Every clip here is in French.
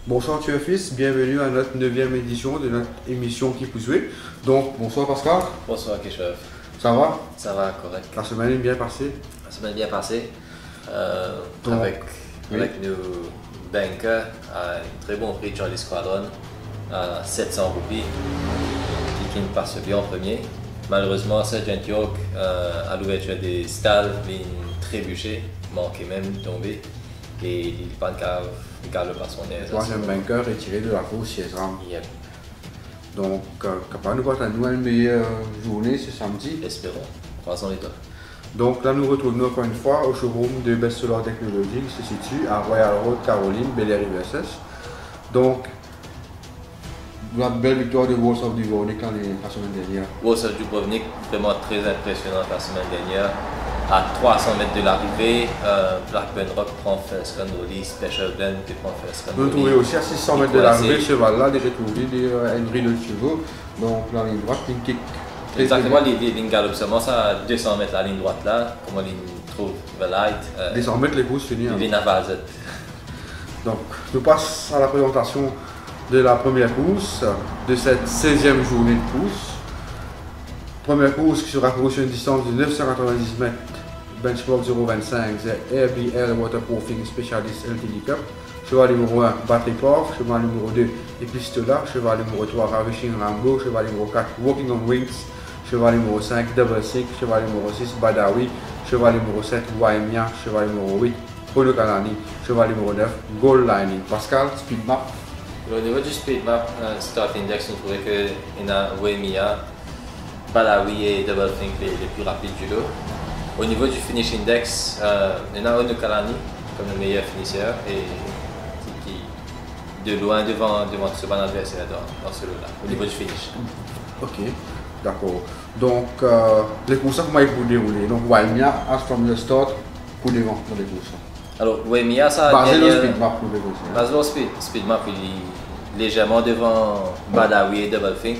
Bonsoir tu es fils, bienvenue à notre 9e édition de notre émission qui peut jouer. Donc bonsoir Pascal. Bonsoir Keshav. Ça va? Ça va, correct. La semaine est bien passée? La semaine est bien passée. Donc, avec nos bankers à un très bon prix de Charlie Squadron à 700 roupies qui ne passe bien en premier. Malheureusement, Sergent York à l'ouverture des stalles, il trébuché, manquait même de tomber et il n'est pas de par son aise. Troisième banker retiré de la course chez Ram. Yep. Donc, capable de voir ta nouvelle meilleure journée ce samedi. Espérons, croisons les doigts. Donc là, nous retrouvons encore une fois au showroom de Best Solar Technology qui se situe à Royal Road, Caroline, Bel Air USS. Donc, la belle victoire de Wolves of Dubrovnik la semaine dernière. Wolves of Dubrovnik, vraiment très impressionnant la semaine dernière. À 300 mètres de l'arrivée, Blackburn Rock prend first run release, Special Blend qui prend first run Nous release. trouvons aussi à 600 mètres de l'arrivée, ce cheval-là, des retrouvé des Henry de chevaux. Donc la ligne droite, ligne kick. Exactement, les lignes galop commencent à 200 mètres la ligne droite là, comme on ligne trouve Velite. 200 mètres les courses finies. Les Navalzet. Donc, nous passons à la présentation de la première course de cette 16e journée de course. Première course qui sera courue sur une distance de 990 mètres, benchmark 0,25, c'est RBL Waterproofing Specialist LTD Cup. Cheval numéro 1, Battery Power, cheval numéro 2, Epistola, cheval numéro 3, Ravishing Rambo, cheval numéro 4, Walking on Wings, cheval numéro 5, Double Sink, cheval numéro 6, Badawi, cheval numéro 7, Waimia, cheval numéro 8, Polo Kalani, cheval numéro 9, Gold Lining. Pascal, speed map. Au niveau du speed map, Start Index, on trouvait qu'il y a Waimia, Badawi et Double Think les plus rapides du lot. Au niveau du finish index, il y a Ono Kalani comme le meilleur finisseur et qui de loin devant ce bon adversaire dans ce lot-là, au niveau du finish. Ok, d'accord. Donc, les courses, comment ils vont dérouler? Donc, Waimia, as from the start, pour devant dans les courses. Alors, Waimia, ça basé le speed map pour les courses. Basé le speed map, il est légèrement devant Badawi et Double Think.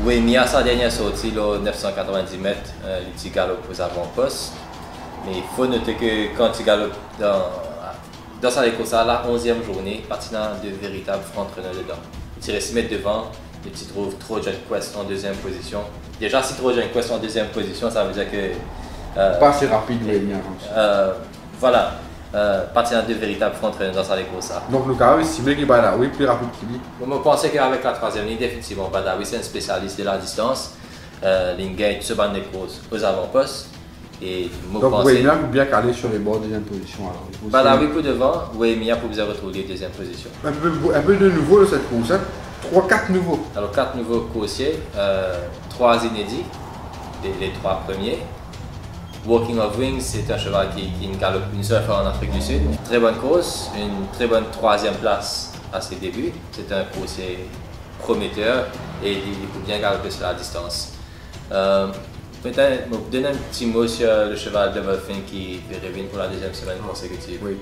Waimia, sa dernière sortie, là, 990 mètres, il petit galop aux avant-postes. Mais il faut noter que quand il galope dans sa course, la 11e journée, patinant de véritables front-runners dedans. Il tire 6 mètres devant, il trouve Trojan Quest en deuxième position. Déjà, si Trojan Quest en deuxième position, ça veut dire que. Pas assez rapide, Waimia. Voilà. Patinant de véritables front-runners dans sa course. Donc, le cas, c'est mieux qu'il Badawi plus rapide qu'il dit. Je pense qu'avec la troisième ligne, définitivement, Badawi, c'est un spécialiste de la distance. Il gagne ce banc de course aux avant-postes. Donc, Waimia peut bien caler sur les bords de deuxième position. Badawi pour devant, Waimia pour vous retrouver deuxième position. Un peu de nouveau dans cette course, 3-4 nouveaux. Alors 4 nouveaux coursiers, 3 inédits, les 3 premiers. Walking of Wings, c'est un cheval qui galope une seule fois en Afrique du Sud. Très bonne course, une très bonne 3e place à ses débuts. C'est un coursier prometteur et il peut bien galoper sur la distance. Peut-être donner un petit mot sur le cheval Double Think qui revient pour la 2e semaine consécutive. Oui.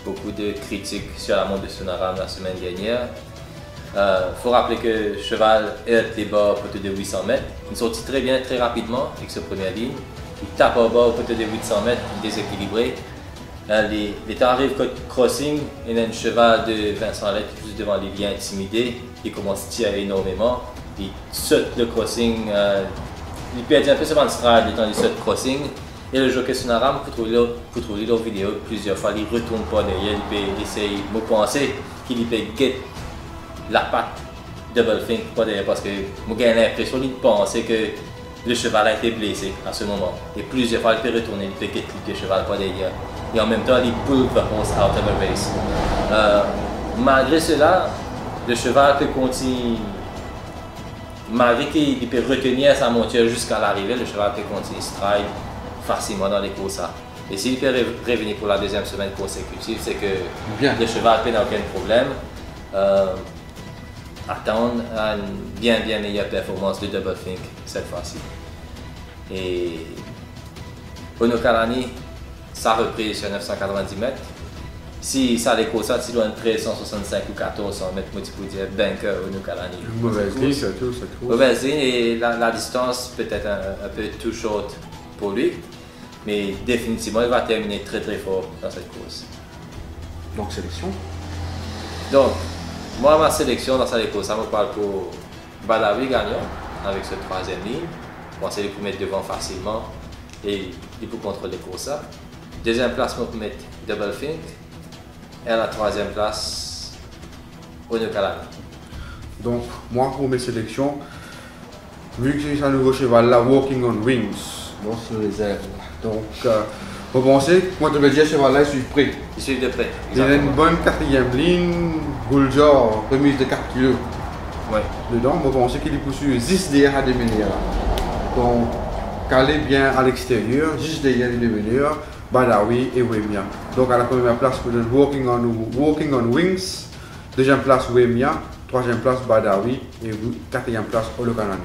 Beaucoup de critiques sur la montre de Sonaram la semaine dernière. Faut rappeler que le cheval est les bas au poteau de 800 mètres. Il sortit très bien, très rapidement avec sa première ligne. Il tape au bas au poteau de 800 mètres, déséquilibré. Les temps arrivent crossing, il y a un cheval de Vincent Lett juste devant les liens intimidé. Il commence à tirer énormément. Il saute le crossing. Il perd un peu sur le stride le temps du saute crossing. Et le jockey Sonaram, pour trouver leur vidéo plusieurs fois, il retourne pas derrière. Il peut essayer de penser qu'il peut get la patte Double Think pas derrière parce que j'ai l'impression de penser que le cheval a été blessé à ce moment. Et plusieurs fois, il peut retourner, il peut get le cheval pas derrière. Et en même temps, il pull the horse out of a race. Malgré cela, le cheval peut continuer. Malgré qu'il peut retenir sa monture jusqu'à l'arrivée, le cheval peut continuer stride facilement dans les courses. Et s'il peut revenir pour la 2e semaine consécutive, c'est que le cheval n'a aucun problème. Attendre à une bien meilleure performance de Double Think cette fois-ci. Et Ono Kalani, sa reprise sur 990 mètres. Si ça les courses, si doit 1365 ou 1400 mètres, moi tu peux dire banker Ono Kalani. Mauvaise ligne, surtout. Mauvaise ligne et la distance peut-être un peu too short pour lui. Mais définitivement, il va terminer très fort dans cette course. Donc sélection. Donc, moi, ma sélection dans cette course, ça me parle pour Badawi gagnant avec ce troisième ligne. Bon, c'est lui pour mettre devant facilement et il peut contrôler pour ça. Deuxième place, moi, pour mettre Double Think. Et à la troisième place, Ono Kalani. Donc, moi, pour mes sélections, vu que c'est un nouveau cheval là, Walking on Wings, bon, sur les airs. Donc, vous pensez, moi, je vais dire, ce cheval là, il suit prêt. Il suit de près. Il a une bonne quatrième ligne, Guljar, remise de 4 kg. Ouais. Dedans, vous pensez qu'il est poursuivi 10 derrière à démenir. Donc, calé bien à l'extérieur, juste derrière les démenir, Badawi et Wemia. Donc, à la première place, vous donne Walking on Wings. Deuxième place, Wemia. Troisième place, Badawi. Et quatrième place, Ono Kalani.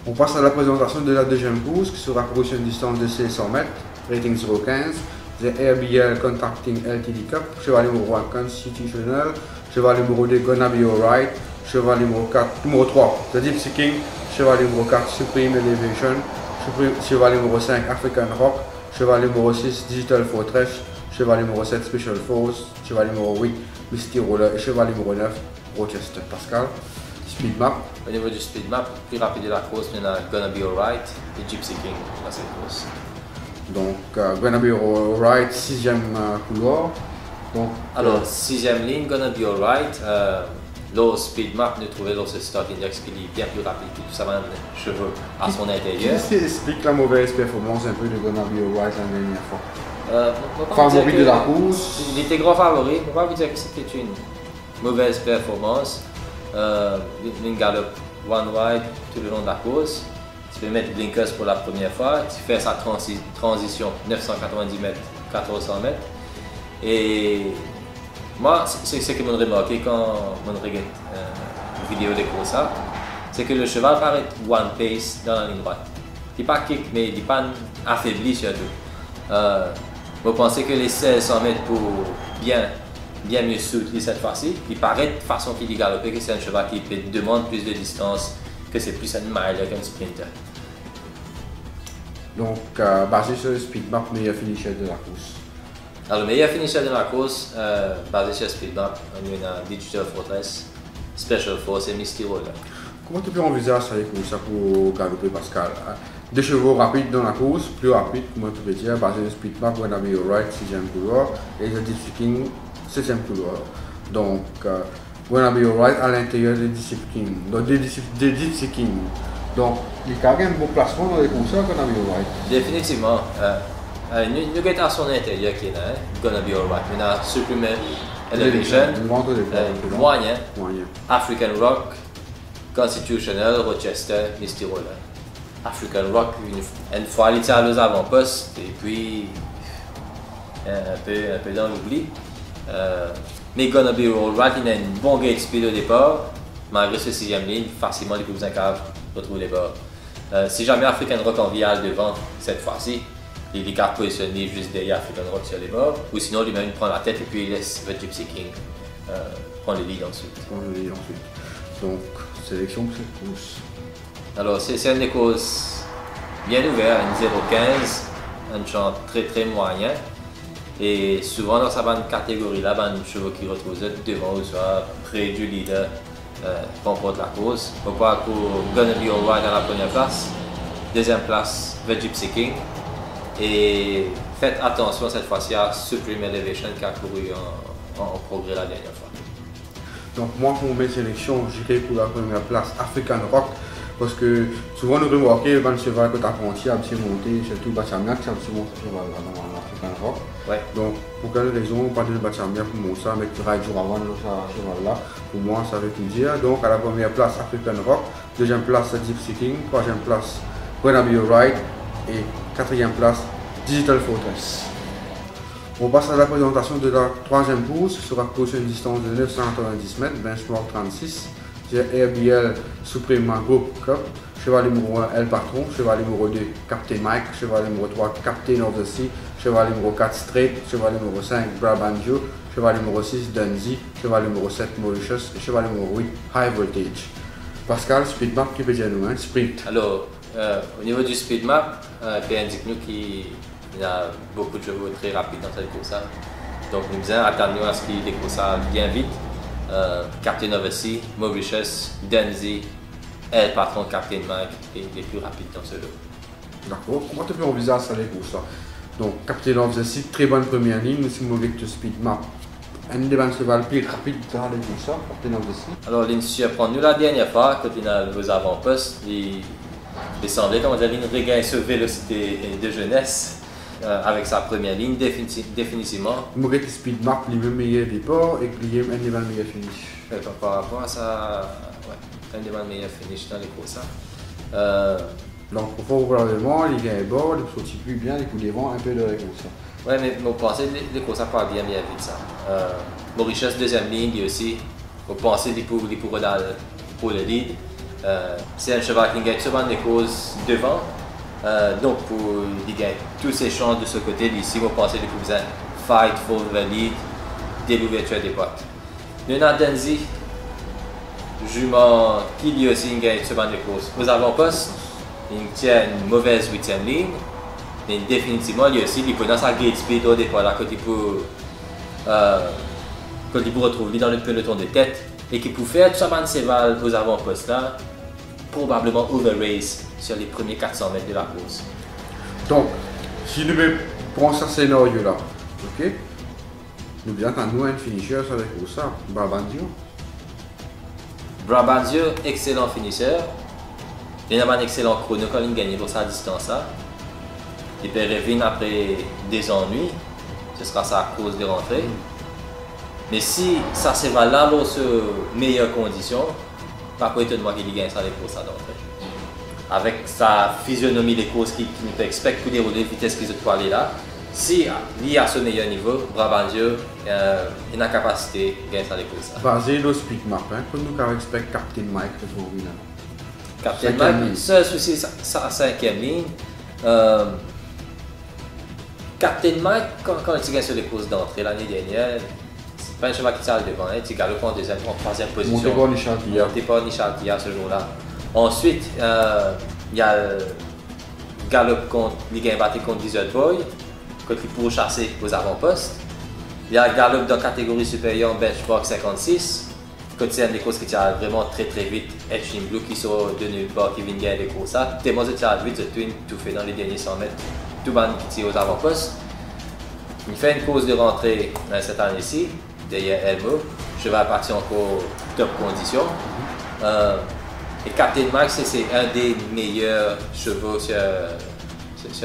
On passe à la présentation de la deuxième course qui sera pour une distance de 600 mètres, rating 0,15. The RBL Contracting LTD Cup, cheval numéro 1 Constitutional, cheval numéro 2 Gonna Be Alright, cheval numéro 3 The Gypsy King, cheval numéro 4 Supreme Elevation, cheval numéro 5 African Rock, cheval numéro 6 Digital Fortress, cheval numéro 7 Special Force, cheval numéro 8 Misty Roller et cheval numéro 9 Rochester. Pascal, speed map. Au niveau du speed map, plus rapide de la course, on a Gonna Be Alright et Gypsy King dans cette course. Donc, Gonna Be Alright, 6e couloir. Donc, alors, 6e ligne, Gonna Be Alright. Le speed map, nous trouvons dans ce start index qui est bien plus rapide que tout ça, même cheveux à son intérieur. Qu'est-ce qui explique la mauvaise performance un peu de Gonna Be Alright la dernière fois? Favori de la course. Il était grand favori. On va vous dire que c'était une mauvaise performance. Une galope one wide tout le long de la course. Tu peux mettre blinkers pour la première fois. Tu fais sa transition 990 mètres, 400 mètres. Et moi, c'est ce que j'ai remarqué quand je regarde une vidéo de course, c'est que le cheval paraît one pace dans la ligne droite. Il n'est pas kick, mais il n'est pas affaibli surtout. Vous pensez que les 1600 mètres pour bien mieux soutenir cette fois-ci, il paraît de façon qu'il galope que c'est un cheval qui demande plus de distance, que c'est plus un miler qu'un sprinter. Donc, basé sur le speed map, meilleur finisher de la course. Alors, le meilleur finisher de la course, basé sur le speed map, on a Digital Fortress, Special Force et Misty Roller. Comment tu peux envisager ça pour galoper, Pascal? Deux chevaux rapides dans la course, plus rapides, comment tu peux dire, basé sur le speed map, Gonna Be Alright, 6e couloir, et The Gypsy King, 7e couloir. Donc, Gonna Be Alright à l'intérieur des Gypsy King. Donc, des Gypsy King. Donc, il y a quand même un bon placement dans les courses, Gonna Be Alright. Définitivement. Nous avons à son intérieur qui est là, Gonna Be Alright. On a Supreme Elevation, moyen, African Rock, Constitutional, Rochester, Misty Roller. African Rock, une fois il tient aux avant-postes et puis un peu dans l'oubli. Mais Gonna Be Alright, il a une bonne gate speed au départ, malgré ce 6e ligne, facilement les coups caves retrouvent les bords. Si jamais African Rock en viale devant cette fois-ci, il est capable de positionner juste derrière African Rock sur les bords, ou sinon lui-même prend la tête et puis il laisse The Gypsy King prendre le lead ensuite. Donc, sélection pour cette course. Alors, c'est une des courses bien ouverte, une 0,15, un champ très moyen. Et souvent dans cette catégorie-là, un chevaux qui retrouve devant ou soit près du leader remporte la course. Pourquoi pour Gonna Be Alright à la première place, deuxième place, The Gypsy King. Et faites attention cette fois-ci à Supreme Elevation qui a couru en progrès la dernière fois. Donc moi pour mes sélections, j'irai pour la première place African Rock parce que souvent nous remarquons quand le cheval que tu as apprenti à se monter, surtout Bachamiak, ça se monte cheval là dans African Rock. Ouais. Donc pour quelle raison, pas de Bachamiak pour mon ça, mais tu ride jour avant ce cheval là, pour moi ça veut tout dire. Donc à la première place African Rock, deuxième place Gypsy King, troisième place Gonna Be Alright et quatrième place Digital Fortress. On passe à la présentation de la troisième course, qui sera pour une distance de 990 mètres, benchmark 36. J'ai RBL Supreme Group Cup, cheval numéro 1 El Patron, cheval numéro 2 Captain Mike, cheval numéro 3 Captain of the Sea, cheval numéro 4 Straight, cheval numéro 5 Brabanjo, cheval numéro 6 Dunzy, cheval numéro 7 Mauritius et cheval numéro 8 High Voltage. Pascal, speed map qui peut dire nous, sprint. Alors, au niveau du speed map, indique-nous qu'il y a beaucoup de chevaux très rapides dans cette course. Donc nous devons attendre à ce qu'il décourse bien vite. Captain Oversea, Mauritius, Denzi, et le patron Captain Mike et les plus rapides dans ce lot. D'accord. Comment tu peux envisager ça les courses là? Donc, Captain Oversea, très bonne première ligne, mais si mauvais que speed map. Un des chevals plus rapides dans les courses, Captain Oversea. Alors, il nous surprend. Nous, la dernière fois, quand il a vos avant-postes, il semblait, comme on dirait, il regagne sa vélocité de jeunesse. Avec sa première ligne, définitivement. Mauvais que speed map, il est meilleur départ et il est un des meilleurs finish. Par rapport à ça, ouais, un des meilleurs finish dans les courses. Donc, probablement, il gagne bord, il sortit plus bien, il coups des vents, un peu de réponse. Ouais, mais vous pensez les courses pas bien vite ça. Mauritius, deuxième ligne, lui aussi. Vous pensez qu'il pourrait pour le lead. C'est un cheval qui gagne souvent des courses devant. Donc, pour gagner toutes ses chances de ce côté, ici, vous pensez qu'il faut fight for the lead dès l'ouverture des portes. Nous avons Denzi, jument qui lui aussi gagne souvent des courses. Aux avant-postes, il tient une mauvaise 8e ligne, mais définitivement, lui aussi, il peut dans sa gate speed au départ, là, quand il peut retrouver dans le peloton de tête et qu'il peut faire tout ça de ses balles aux avant-postes là, probablement over-race sur les premiers 400 mètres de la course. Donc, si nous prenons ce scénario-là, ok, nous bien nous un finisher sur les courses, Brabantio. Brabantio, excellent finisseur. Il a un excellent chrono quand il gagne pour sa distance là. Il peut revenir après des ennuis, ce sera sa course de rentrée. Mais si ça se va là dans de meilleures conditions, par contre, étonnement qu'il gagne ça les courses à d'entrée. Avec sa physionomie des courses qu'il peut expecter pour dérouler la vitesse qu'ils ont aller là, si il est à ce meilleur niveau, Brabantio il a la capacité de gagner ça les courses. Basé sur le speed map, comme nous avons expecté Captain Mike de trouver là. Captain Mike, seul souci, sa 5e ligne. Captain Mike, quand il gagne sur les courses d'entrée l'année dernière, c'est pas un cheval qui tient devant, il galope en deuxième, en troisième position. Monté pas Nichaltia. Monté pas Nichaltia ce jour-là. Ensuite, il y a le galop contre, il gagne battu contre Desert Boy, quand il pourrait chasser aux avant-postes. Il y a le galop dans la catégorie supérieure, Benchmark 56, quand il y a des courses qui tirent vraiment très vite, Edge Blue qui sont de nulle part, qui viennent gagner des courses. Tellement de tir vite, tout fait dans les derniers 100 mètres, tout le monde qui tire aux avant-postes. Il fait une course de rentrée cette année-ci, derrière Elmo, cheval parti encore top condition. Et Captain Max, c'est un des meilleurs chevaux sur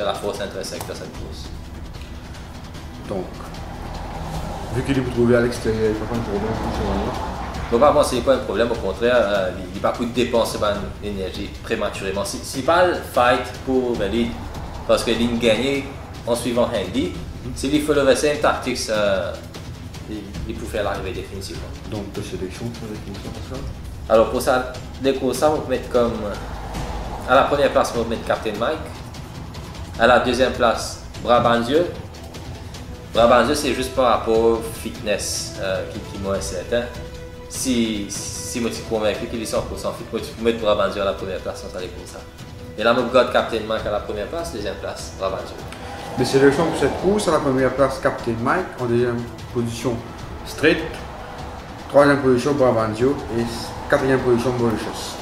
la force intrinsèque de cette course. Donc, vu qu'il est trouvé à l'extérieur, il n'y a pas de problème pour ce cheval-là. Probablement, ce n'est pas un problème, au contraire, il n'y a pas beaucoup de dépenses d'énergie prématurément. S'il pas le fight pour le lead, parce que l'il gagne en suivant Handy, s'il faut le same tactics, il peut faire l'arrivée définitivement. Donc, de sélection pour les courses comme ça. Alors pour ça, les courses, on peut mettre comme. À la première place, on peut mettre Captain Mike. À la deuxième place, Brabantio. Brabantio, c'est juste par rapport au fitness qui est moins certain. Si je suis convaincu qu'il est 100% fit, moi, tu peux mettre Brabantio à la première place sans aller pour ça. Et là, je garde Captain Mike à la première place, deuxième place, Brabantio. Les sélections pour cette course, à la première place, Captain Mike, en deuxième position, Straight, troisième position, Brabantio et quatrième position, Mauritius.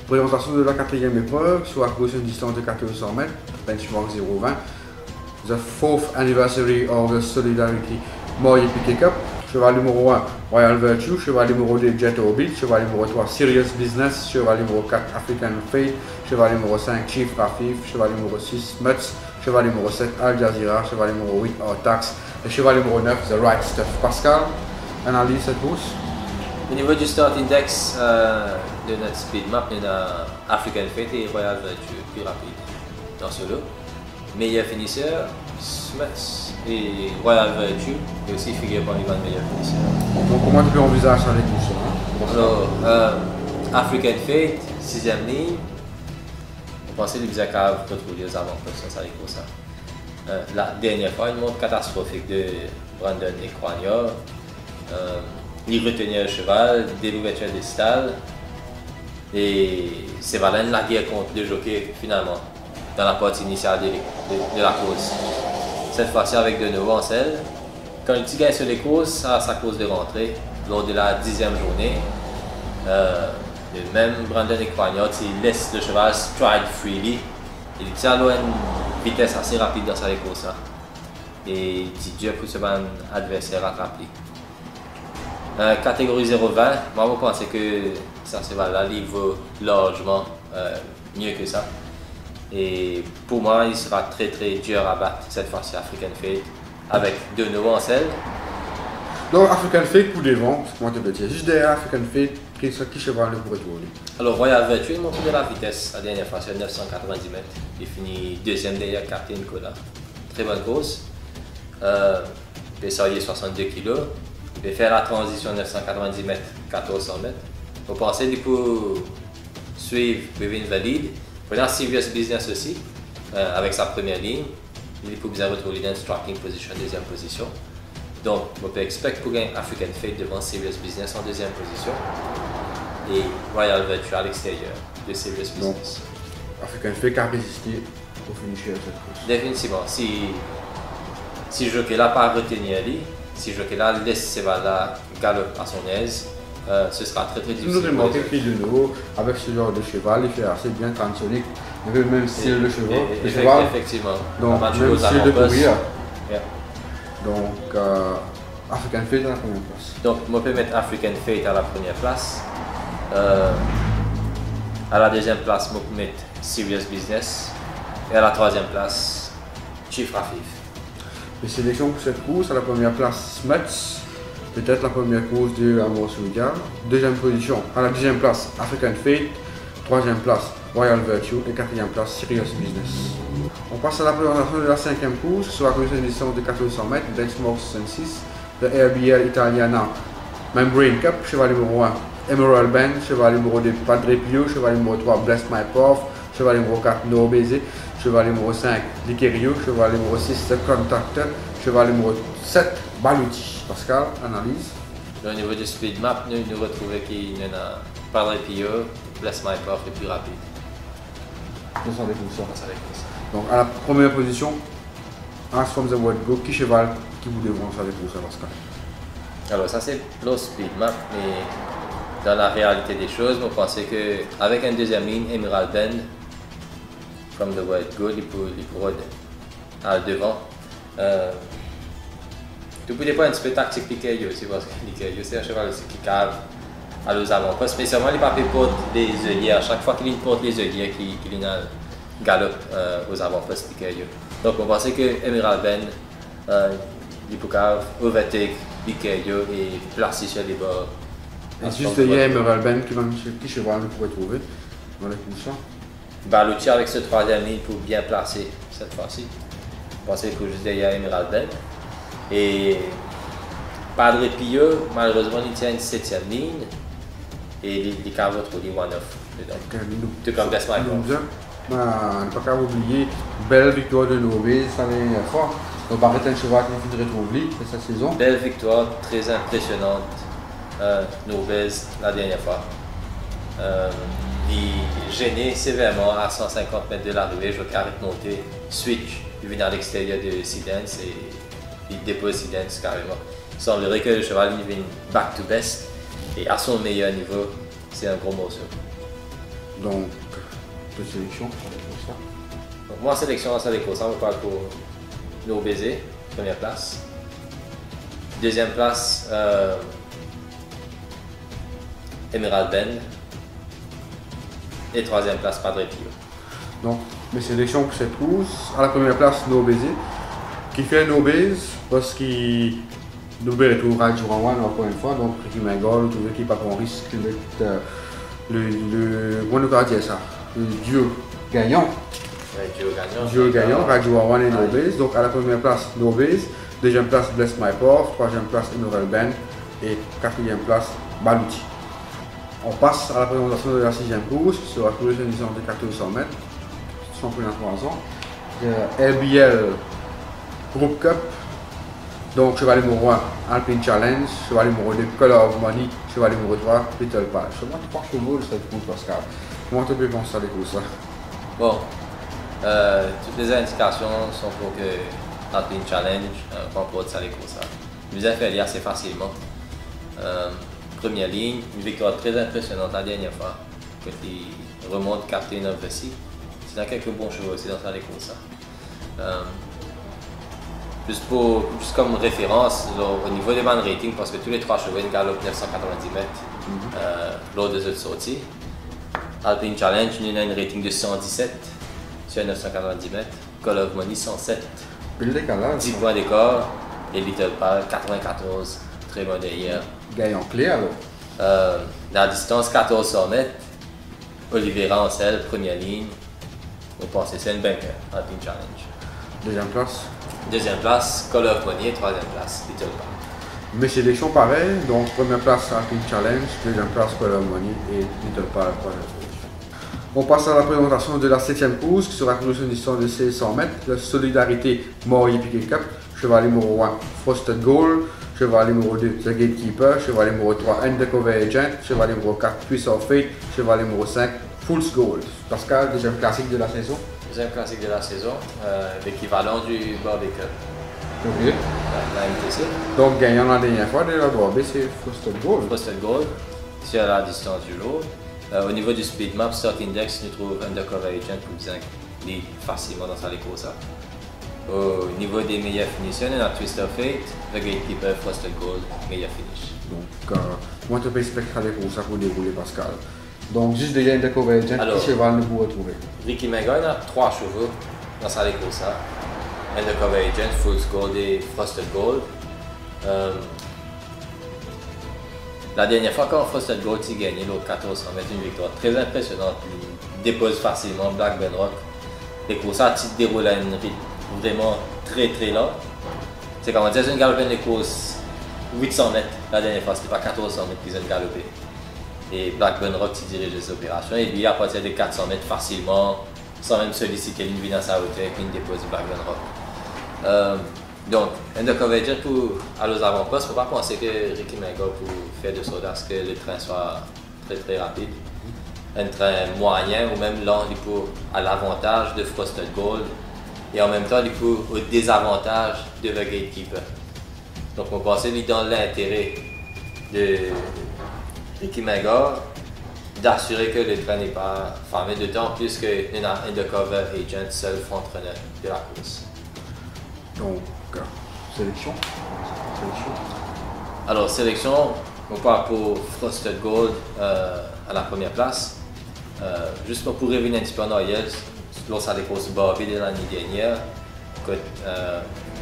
Présentation de la quatrième épreuve sur la course une distance de 1400 mètres, benchmark 0,20. The 4th anniversary of the Solidarity Moye Piquet Cup. Cheval numéro 1, Royal Virtue. Cheval numéro 2, Jet Orbit. Cheval numéro 3, Serious Business. Cheval numéro 4, African Fate. Cheval numéro 5, Chief Rafif. Cheval numéro 6, Mutz. Cheval numéro 7, Al Jazeera. Cheval numéro 8, Tax. Et cheval numéro 9, The Right Stuff. Pascal, analyse cette course. Au niveau du start index de notre speed map, il y a African Fate et Royal Virtue plus rapide dans ce lot. Meilleur finisseur, Smuts et Royal Virtue, et aussi figure parmi les meilleurs finisseurs. Donc comment tu peux envisager ça les courses? Alors, African Fate, 6e ligne. On pensait que les Cave retrouver aux avant-postes sur les courses. La dernière fois, une montre catastrophique de Brandon et Croignard. Il retenait le cheval dès l'ouverture des stalles. Et c'est Valène la guerre contre le jockey finalement, dans la partie initiale de la course. Cette fois-ci avec de nouveau en selle. Quand il gagne sur les courses, à sa course de rentrée, lors de la 10e journée, le même Brandon Equaniot, il laisse le cheval stride freely. Il tient à une vitesse assez rapide dans sa course. Et il dit Dieu pour ce adversaire rattrapé. Catégorie 0-20, moi je pense que ça cheval-là, il vaut largement mieux que ça. Et pour moi, il sera très très dur à battre cette fois-ci African Fate avec de nouveau en selle. Donc African Fate pour devant, comment te dire, juste derrière African Fate, qui cheval le pourrait tourner? Alors Royal Virtue, il montre de la vitesse la dernière fois sur 990 mètres. Il finit deuxième derrière Captain Nicolas. Très bonne course. Pessarier 62 kg. Il va faire la transition 990 mètres, 1400 mètres. Vous pensez du coup suivre Within Valide. Voilà Serious Business aussi, avec sa première ligne. Il peut bien retrouver dans striking position, deuxième position. Donc, on peut expect pour gagner African Fate devant Serious Business en deuxième position. Et Royal Virtue à l'extérieur de Serious Business. Donc, African Fate a résisté au finish de cette course. Définitivement, si jockey là pas retenir lui, si jockey là laisse ces balles-là galoper à son aise, ce sera très très difficile. Nous remarquons que de nouveau, avec ce genre de cheval, il fait assez bien transonique. Il avait le même style de cheval. Effectivement. Donc, même style de courir. Donc, African Fate à la première place. Donc, on peut mettre African Fate à la première place. À la deuxième place, on peut mettre Serious Business. Et à la troisième place, Chief Rafif. Les sélections pour cette course, à la première place, Smuts. Peut-être la première course de Amos William. Deuxième position, à la deuxième place, African Fate. Troisième place, Royal Virtue. Et quatrième place, Serious Business. On passe à la présentation de la cinquième course sur la course de distance de 1400 mètres, Benchmark 66, de RBL Italiana Membrane Cup, cheval numéro 1, Emerald Band, cheval numéro 2, Padre Pio, cheval numéro 3, Bless My Path, cheval numéro 4, No Baiser, cheval numéro 5, Liquerio, cheval numéro 6, The Contactor, cheval numéro 7, Baluti. Pascal, analyse. Au niveau du speed map, nous retrouvons qu'il y en a Padre Pio, Bless My Path est plus rapide. Ça avec ça. Donc à la première position, As from the Word Go, qui cheval qui vous devons ça avec ça, Pascal? Alors ça c'est le speed map, mais dans la réalité des choses, on pensait qu'avec une deuxième ligne, Emerald Bend, from the Word Go, il pourrait à devant. Tout peut dépendre un petit peu tactique Liquerio aussi, parce que Liquerio c'est un cheval aussi qui cave à los avant-postes, mais seulement les papiers portent les œillères. Chaque fois qu'il porte les œillères, qu'il galope aux avant-postes Liquerio. Donc on pensait que Emerald Bend, il peut overtake Liquerio et placer sur les bords. Et juste il y a Emerald Bend qui cheval nous pourrait trouver dans les courses. Baluti avec ce troisième ligne pour bien placer cette fois-ci. On pensait que juste derrière Emerald Bend. Et Padre Pio, malheureusement, il tient une 7e ligne et il a retrouvé one-off dedans. Tout comme Bless My Path. On ne peut pas oublier belle victoire de Nobé la dernière fois. Donc, Barret un cheval qui nous retrouve cette saison. Belle victoire, très impressionnante. Nobé la dernière fois. Il gêné sévèrement à 150 mètres de l'arrivée. Je carré monter, switch, il vient à l'extérieur de Sidens et il dépose Sidens carrément. Il semblerait que le cheval il vienne back to best et à son meilleur niveau, c'est un gros morceau. Donc, de sélection, pour ça. Donc, moi, en sélection, ça déco, ça on parle pour No Baiser, première place. Deuxième place, Emerald Bend. Et troisième place, Padre Pio. Donc, mes sélections pour cette course, à la première place, No Baiser, qui fait No Baiser parce qu'il nous retrouvera du One encore une fois, donc Ricky Mengol, trouve qu'il pas qu'on risque d'être le duo gagnant. Duo gagnant, Radio One et No Baiser. Donc à la première place, No Baiser, deuxième place, Bless My Path, troisième place, Emerald Bend et quatrième place, Baluti. On passe à la présentation de la 6e course sur la course de distance de 1400 mètres, championnat 3 ans. LBL Group Cup, donc cheval numéro 1, Alpine Challenge, cheval numéro 2, Color of Money, cheval numéro 3, Little Pal. Seulement 3 chevaux de cette course, Pascal. Comment tu peux penser à des courses là? Bon, toutes les indications sont pour que Alpine Challenge remporte ça les courses. Vous avez fait lire assez facilement. Première ligne, une victoire très impressionnante la dernière fois, quand il remonte Captain of the Sea. C'est dans quelques bons chevaux aussi dans sa course. Juste comme référence, au niveau des man rating, parce que tous les trois chevaux ils galopent 990 mètres lors des autres sorties. Alpine Challenge, il a une rating de 117 sur 990 mètres. Call of Money 107. 10 points d'écart. Et Little Pal 94. Très bon derrière. Gagnant clé alors. La distance 1400 mètres. Oliveira Ancel, première ligne. On pense que c'est une banker, Alpine Challenge. Deuxième place, Call of Money, troisième place, Little Pal. Mes sélections pareilles, donc première place Alpine Challenge, deuxième place Call of Money et Little Pal, troisième place. On passe à la présentation de la 7e course qui sera courue sur une distance de 1600 mètres. La Solidarité Maury Piquet Cup, cheval numéro 1 Frosted Gold, cheval numéro 2 The Gatekeeper, cheval numéro 3 Undercover Agent, cheval numéro 4 Twist of Fate, cheval numéro 5 Fool's Gold. Pascal, deuxième classique de la saison. Deuxième classique de la saison, l'équivalent du Barbie Cup. Ok. La MTC. Donc gagnant la dernière fois de la Barbie, c'est Frosted Gold. Frosted Gold, sur la distance du lot. Au niveau du speed map, Start Index, nous trouve Undercover Agent pour bien lead facilement dans sa course. Au niveau des meilleures finishes, on a Twist of Fate, The Gatekeeper, Frosted Gold, meilleur finish. Donc, moi je peux spectacle pour ça pour dérouler Pascal. Donc, juste déjà Undercover Agent, quel cheval nous vous retrouver? Ricky Menga, il a 3 chevaux dans sa course. Undercover Agent, Fool's Gold et Frosted Gold. La dernière fois quand Frosted Gold s'est gagné, l'autre 1400 mètres, une victoire très impressionnante. Il dépose facilement Blackburn Rock. Les courses à titre déroulent à une rythme vraiment très lent. C'est comme on dit, ils ont galopé les courses 800 mètres. La dernière fois, c'était pas 1400 mètres qu'ils ont galopé. Et Blackburn Rock qui dirige les opérations. Et lui, à partir de 400 mètres facilement, sans même solliciter une vie dans sa hauteur, puis il dépose Blackburn Rock. Donc, Undercover Agent pour aller aux avant-postes, il ne faut pas penser que Ricky Menga pour faire de l'audace que le train soit très rapide. Un train moyen ou même lent du coup, à l'avantage de Frosted Gold et en même temps du coup, au désavantage de The Gatekeeper. Donc on pensait lui dans l'intérêt de Ricky Menga d'assurer que le train n'est pas fermé, d'autant plus qu'il y a un Undercover Agent seul front-runner de la course. Donc, sélection. Alors, sélection, on part pour Frosted Gold à la première place. Juste pour revenir un petit peu en arrière, lorsqu'on a des courses Barbie de l'année dernière,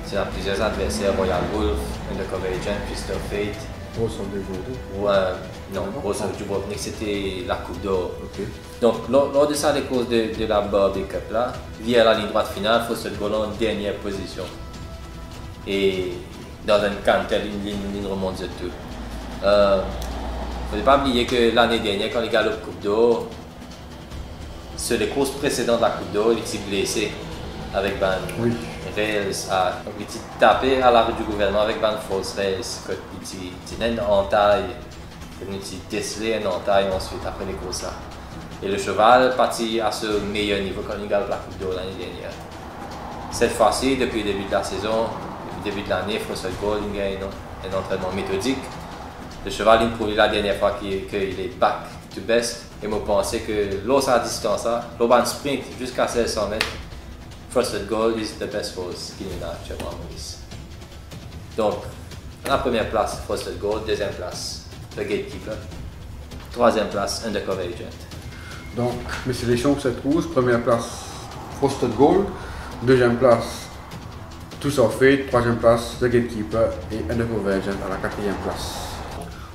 c'est dans plusieurs adversaires, Royal Wolf, Undercover Agent, Twist of Fate. Rose of the Non, Rose of Dubrovnik, c'était la Coupe d'Or. Okay. Donc, lors de ça, les courses de la Barbie Cup, là, via la ligne droite finale, Frosted Gold en dernière position. Et dans une cantel, une ligne remonte de tout. Il ne faut pas oublier que l'année dernière, quand les galops Coupe d'Or, sur les courses précédentes de la Coupe d'Or, il était blessé avec Ban Rails. Donc, il était tapé à la rue du gouvernement avec Ban False Rails. Il était en entaille, il était décelé en entaille ensuite après les courses. Et le cheval partit à ce meilleur niveau quand il galope la Coupe d'Or l'année dernière. Cette fois-ci, depuis le début de la saison, depuis le début de l'année, Frosted Gold gagne un entraînement méthodique. Le cheval il prouve la dernière fois qu'il est back to best. Et moi pensais que l'eau à distance, l'eau sprint jusqu'à 1600 mètres, Frosted Gold is the best horse qu'il y a actuellement à Maurice. Donc, la première place, Frosted Gold, deuxième place, The Gatekeeper, troisième place, Undercover Agent. Donc, mes sélections pour cette course, première place, Frosted Gold, deuxième place, Twist of Fate, troisième place, The Gatekeeper et Undercover Agent à la quatrième place.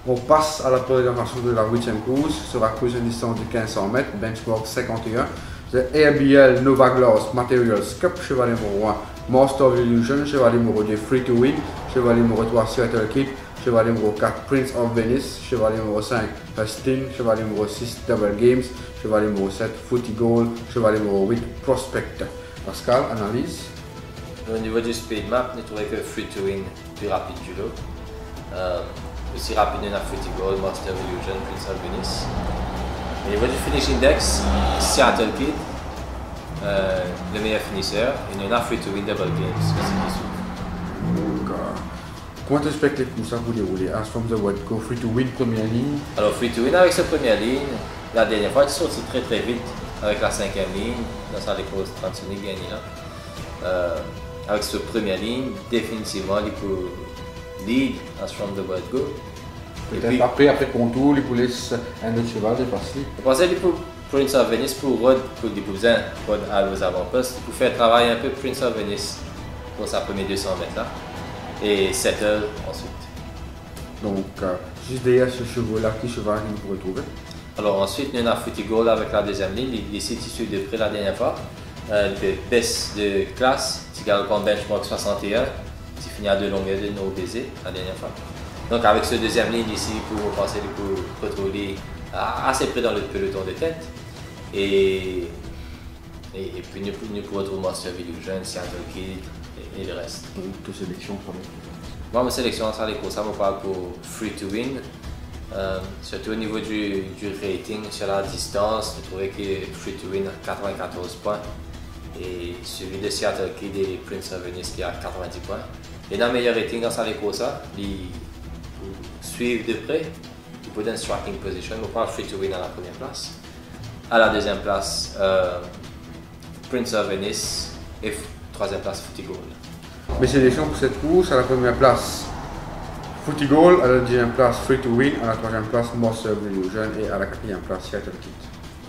On passe à la présentation de la 8e course, qui sera course à une distance de 1500 mètres, benchmark 51. The ABL Nova Gloss Materials Cup, cheval numéro 1, Master of Illusion, cheval numéro 2, Free to Win, cheval numéro 3, Seattle Kid, cheval numéro 4, Prince of Venice, cheval numéro 5, Hustin, cheval numéro 6, Double Games, cheval numéro 7, Footy Gold, cheval numéro 8, Prospect. Pascal, analyse. Au niveau du speed map, on trouvait que Free to Win plus rapide du lot. Aussi rapide dans la Footy Gold, Master of Illusion, Prince of Venice. Au niveau du finish index, Seattle Kid, le meilleur finisseur, et il y en a Free to Win Double Games aussi qui souffre. Comment tu expectes les courses pour dérouler? As from the word go, free to win, première ligne. Alors free to win avec cette première ligne, la dernière fois, tu sorti très vite avec la 5e ligne, dans sa course 30 secondes gagné là. Avec cette première ligne, définitivement, il peut lead as from the word go. Peut-être après contour, il peut laisser un autre cheval dépasser. Je pensais que pour Prince of Venice, pour Rod, pour des cousins, Rod à aux avant-postes, pour faire travailler un peu Prince of Venice pour sa première 200 mètres là. Et 7 heures ensuite. Donc, juste derrière ce cheval-là, qui cheval qu'il pourrait trouver? Alors ensuite, nous avons Footy Goal avec la deuxième ligne, il décide de suivre de près la dernière fois. Il baisse de classe, il gagne le benchmark 61, il finit à 2 longueurs de nos baisers la dernière fois. Donc avec ce deuxième ligne ici, pour passer pour contrôler assez près dans le peloton de tête. Et puis nous pourrons retrouver Monster Illusion, Seattle Kid et le reste. Toute sélection sur Moi, ma sélection, ça me parle pour Free to Win. Surtout au niveau du rating sur la distance, je trouvais que Free to Win a 94 points et suivi de Seattle Kid et Prince of Venice qui a 90 points. Et dans le meilleur rating dans sa course, ils suivent de près, ils peuvent donner striking position. On parle Free to Win à la première place. À la deuxième place, Prince of Venice et troisième place Footy Goal. Mes sélections pour cette course, à la première place, Footy Goal, à la deuxième place, Free to Win, à la troisième place, Monster Illusion et à la quatrième place, Seattle Kid.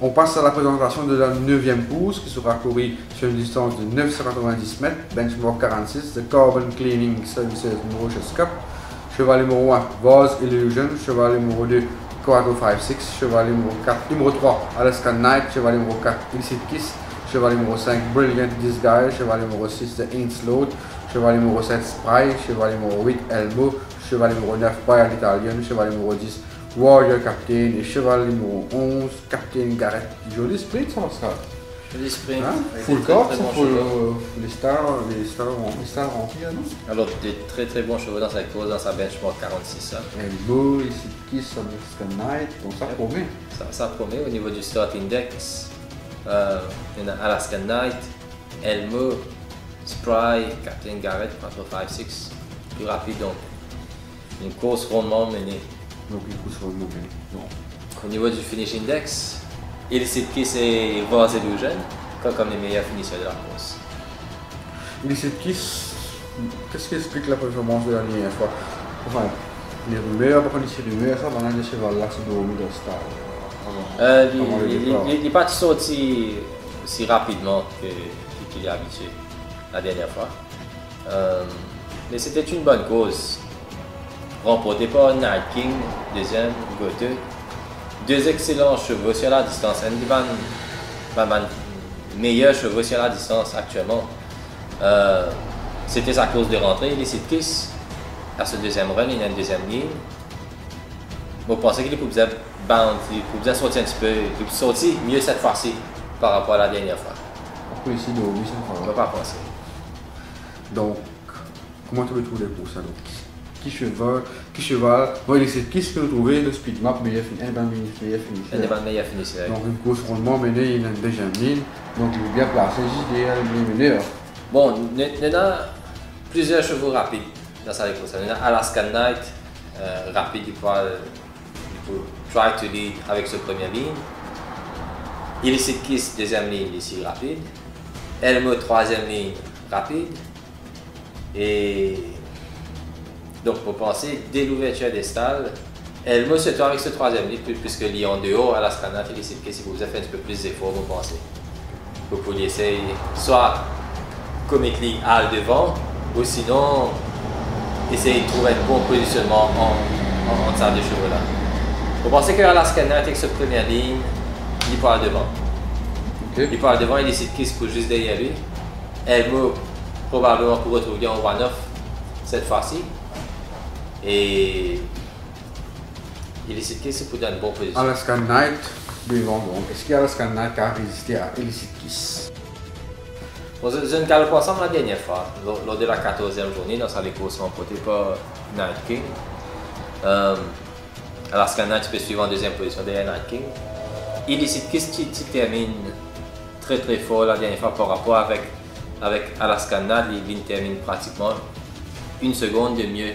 On passe à la présentation de la 9e course qui sera courue sur une distance de 990 mètres, benchmark 46, The Carbon Cleaning Services Mauritius Cup. Cheval numéro 1, Vase Illusion, cheval numéro 2, Quattro 5-6, cheval numéro 3, Alaska Knight, cheval numéro 4, Illicit Kiss, cheval numéro 5, Brilliant Disguise, cheval numéro 6, The Ainslow, cheval numéro 7, Spry, cheval numéro 8, Elmo, cheval numéro 9, Bayard Italian, cheval numéro 10, Warrior Captain et cheval numéro 11, Captain Garrett. Joli sprint ça, Pascal. Joli sprint. Hein? Full corps, ça pour les stars remplies, non? Alors, des très bons chevaux dans sa course, dans sa benchmark 46. Hein. Elmo, Illicit Kiss, Alaska Knight, donc ça promet. Ça promet au niveau du start index. Il y a Alaska Knight, Elmo, Spry, Captain Garrett, 4-5-6, plus rapide donc. Une course rondement menée. Donc une course rondement menée. Donc. Au niveau du finish index, Illicit Kiss et Vase Illusion comme les meilleurs finisseurs de la course. Illicit Kiss, qu'est-ce qui explique la performance de la dernière fois? Enfin, les rumeurs, par contre, les rumeurs, ça va dans les chevals là, c'est dormi de star. Il n'est pas sorti aussi rapidement qu'il est habitué la dernière fois. Mais c'était une bonne cause. Remporté par Night King, deuxième, Goethe. Deux excellents chevaux sur la distance. Un des meilleurs chevaux sur la distance actuellement. C'était sa course de rentrée, Illicit Kiss. À ce deuxième run, il y a une deuxième ligne. Je pensais qu'il pouvait sortir un petit peu, il pouvait sortir mieux cette fois-ci par rapport à la dernière fois. Pourquoi ici, de oui, ça ne peut pas penser. Donc, comment tu veux trouver les courses alors? Qui cheval, bon, Illicit Kiss que nous trouver le speed map meilleur finisseur. Un des meilleurs finisseurs. Donc une course rondement menée, il y a une deuxième ligne, donc il est bien placé juste derrière les meneurs. Bon, il y a plusieurs chevaux rapides dans sa course. Il y a Alaska Knight, rapide, il peut try to lead avec sa première ligne. Illicit Kiss, deuxième ligne, ici rapide. Elmo, troisième ligne, rapide. Et donc, pour penser, dès l'ouverture des stalles, Elmo se trouve avec ce troisième ligne, puisque Lyon de haut, Alaska Knight, Illicit Kiss, si vous avez fait un petit peu plus d'efforts, vous pensez. Vous pouvez essayer soit commettre à devant, ou sinon essayer de trouver un bon positionnement en salle de chevaux là. Vous pensez que Alaska Knight avec cette première ligne, il part devant. Okay. Il part devant, Illicit Kiss court juste derrière lui. Elmo probablement pour retrouver en one-off cette fois-ci. Et Illicit Kiss pour donner une bonne position. Alaska Knight devant donc. Est-ce qu'Alaska Knight a résisté à Illicit Kiss? Bon, je ne parle pas ensemble la dernière fois, lors de la 14e journée, dans sa course remportée par Night King. Alaska Knight peut suivre en deuxième position derrière Night King. Illicit Kiss qui termine très fort la dernière fois par rapport avec Alaska Knight, il termine pratiquement une seconde de mieux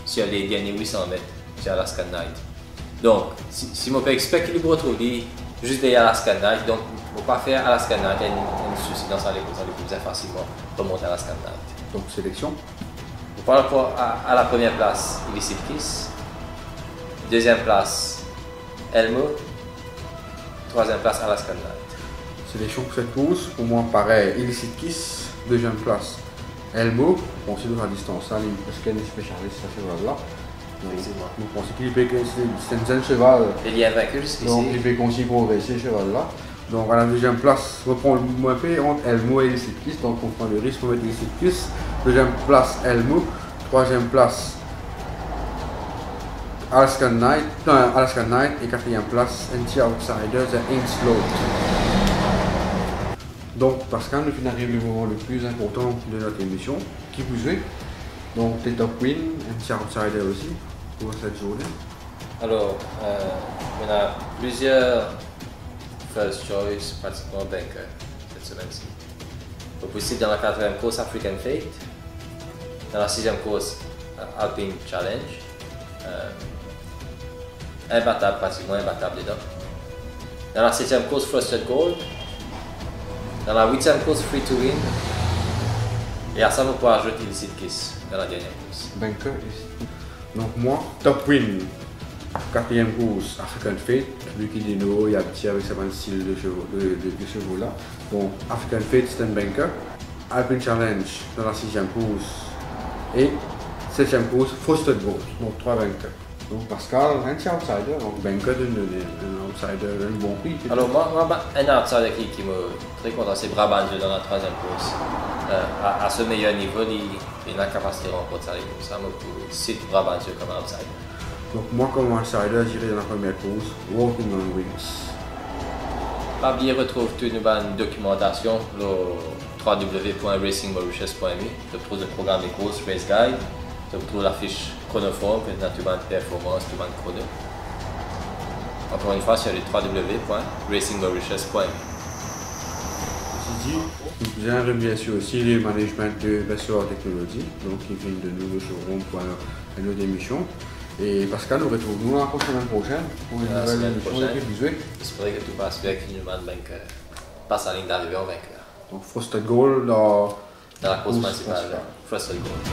sur les derniers 800 mètres sur Alaskan Night. Donc, si on peut expecter le retrouver juste derrière Alaskan Night, donc on ne peut pas faire Alaskan Night et un souci dans ça, les plus facilement pour monter Alaskan Night. Donc sélection. Par rapport à la première place, Illicit Kiss. Deuxième place, Elmo. Troisième place, Alaskan Night. Sélection pour cette course, pour moi pareil, Illicit Kiss. Deuxième place, Elmo. On sait de la distance, parce qu'elle est spécialiste à ce cheval-là. Effectivement. Donc on sait qu'il peut c'est un jeune cheval. Il y a vaincu jusqu'ici. Donc il peut conseiller progresser ce cheval-là. Donc à la deuxième place, on reprend le moins peu entre Elmo et Illicit Kiss. Donc on prend le risque pour mettre Illicit Kiss. Deuxième place, Elmo. Troisième place, Alaskan Night. Et quatrième place, Anti-Outsiders et Ainslow. Donc Pascal, nous arrive le moment le plus important de notre émission. Qui vous est? Donc les top win, Anti-Outsiders aussi, pour cette journée. Alors, on a plusieurs first choice, pratiquement vainqueurs cette semaine-ci. Au possible dans la quatrième course African Fate, dans la sixième course Alpine Challenge, imbattable, pratiquement imbattable dedans. Dans la septième course Frosted Gold, dans la huitième course Free to Win, et à ça on peut ajouter Illicit Kiss dans la dernière course. Vainqueur ici. Donc moi, top win. Quatrième course, African Fate, Lucky Dino, il y a petit avec sa bonne style de chevaux là. Donc African Fate, c'est un banker. Alpine Challenge dans la sixième course. Et septième course, Frosted Gold. Donc trois vainqueurs. Donc Pascal, un petit outsider, donc banker un outsider, un bon prix. Alors moi, un outsider qui me très content, c'est Brabant dans la troisième course. À ce meilleur niveau, il a la capacité de remporter les courses. Ça me cite Brabant comme outsider. Donc moi comme outsider, j'irai dans la première course, Walking on Wings. Pas oublier retrouve toute une bonne documentation le www.racingmauritius.me. Tu trouves le programme des courses, Race Guide, tu trouves la fiche chronoforme, que tu as une performance, tu as une chrono. Encore une fois sur le www.racingmauritius.me. Ceci dit, nous avons bien sûr aussi le management de Bessor Technology, donc qui vient de nous le showroom pour une autre émission. Et Pascal, nous retrouvons la semaine prochaine pour une nouvelle émission de Visuel. J'espère que tout passe bien, que nous passe à la ligne d'arrivée en vainqueur. Donc Frosted Gold dans la course principale, Frosted Gold.